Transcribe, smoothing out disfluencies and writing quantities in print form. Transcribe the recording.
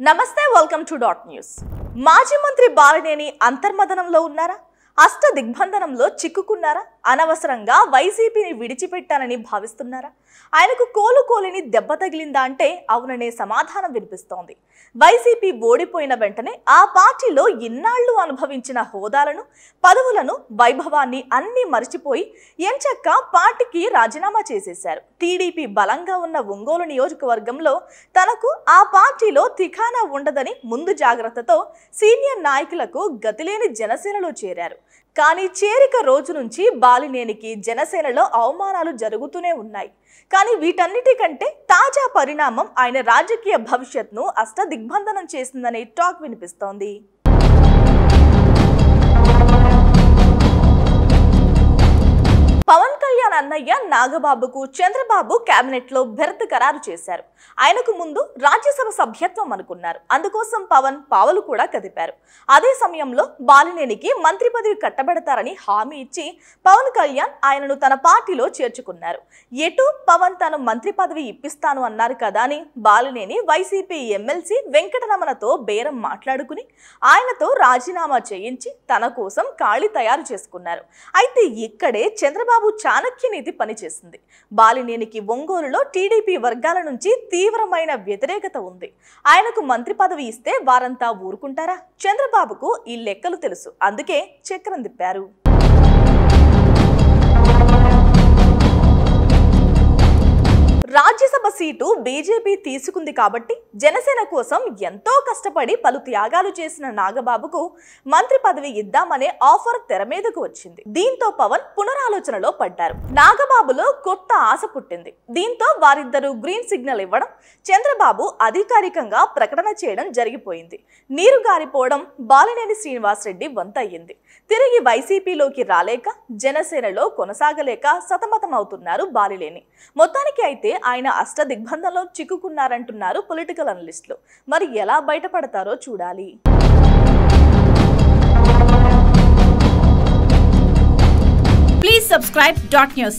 నమస్తే welcome to dot news. మాజీ మంత్రి బాలినేని అంతర్మదనంలో ఉన్నారా? అష్ట దిగ్బంధనంలో చిక్కుకున్నారా? అనవసరంగా వైసీపీని విడిచిపెట్టానని భావిస్తున్నారా? ఆయనకు కోలుకోలేని దెబ్బ తగిలిందా అంటే అవుననే సమాధానం వినిపిస్తోంది. వైసీపీ ఓడిపోయిన వెంటనే ఆ పార్టీలో ఇన్నాళ్లు అనుభవించిన హోదాలను, పదవులను, వైభవాన్ని అన్నీ మరిచిపోయి ఎంచక్క పార్టీకి రాజీనామా చేసేశారు. టీడీపీ బలంగా ఉన్న ఒంగోలు నియోజకవర్గంలో తనకు ఆ పార్టీలో తిఖానా ఉండదని ముందు జాగ్రత్తతో సీనియర్ నాయకులకు గతిలేని జనసేనలో చేరారు. కానీ చేరిక రోజు నుంచి బాలినేనికి జనసేనలో అవమానాలు జరుగుతూనే ఉన్నాయి. కానీ వీటన్నిటికంటే తాజా పరిణామం ఆయన రాజకీయ భవిష్యత్ను అష్టదిగ్బంధనం చేసిందనే టాక్ వినిపిస్తోంది. పవన్ కళ్యాణ్ అన్నయ్య నాగబాబుకు చంద్రబాబు కేబినెట్ లో బెర్త్ ఖరారు చేశారు. ఆయనకు ముందు రాజ్యసభ సభ్యత్వం అనుకున్నారు. అందుకోసం పవన్ పావులు కూడా కదిపారు. అదే సమయంలో బాలినేనికి మంత్రి పదవి కట్టబెడతారని హామీ ఇచ్చి పవన్ కళ్యాణ్ ఆయనను తన పార్టీలో చేర్చుకున్నారు. ఎటు పవన్ తను మంత్రి పదవి ఇప్పిస్తాను అన్నారు కదా అని బాలినేని వైసీపీ ఎమ్మెల్సీ వెంకటరమణతో బేరం మాట్లాడుకుని ఆయనతో రాజీనామా చేయించి తన కోసం ఖాళీ తయారు చేసుకున్నారు. అయితే ఇక్కడే చంద్రబాబు చాణక్య నీతి పనిచేసింది. బాలినేనికి ఒంగోలులో టీడీపీ వర్గాల నుంచి తీవ్రమైన వ్యతిరేకత ఉంది. ఆయనకు మంత్రి పదవి ఇస్తే వారంతా ఊరుకుంటారా? చంద్రబాబుకు ఈ లెక్కలు తెలుసు. అందుకే చక్రం తిప్పారు. రాజ్యసభ సీటు బీజేపీ తీసుకుంది కాబట్టి జనసేన కోసం ఎంతో కష్టపడి పలు త్యాగాలు చేసిన నాగబాబుకు మంత్రి పదవి ఇద్దామనే ఆఫర్ తెర మీదకు వచ్చింది. దీంతో పవన్ పునరాలోచనలో పడ్డారు. నాగబాబులో కొత్త ఆశ పుట్టింది. దీంతో వారిద్దరూ గ్రీన్ సిగ్నల్ ఇవ్వడం, చంద్రబాబు అధికారికంగా ప్రకటన చేయడం జరిగిపోయింది. నీరు గారిపోవడం బాలినేని శ్రీనివాసరెడ్డి వంత అయ్యింది. తిరిగి వైసీపీలోకి రాలేక జనసేనలో కొనసాగలేక సతమతమవుతున్నారు బాలినేని. మొత్తానికి అయితే ఆయన అష్టదిగ్బంధంలో చిక్కుకున్నారంటున్నారు పొలిటికల్ అనలిస్టులు. మరి ఎలా బయటపడతారో చూడాలి. Please subscribe dot news.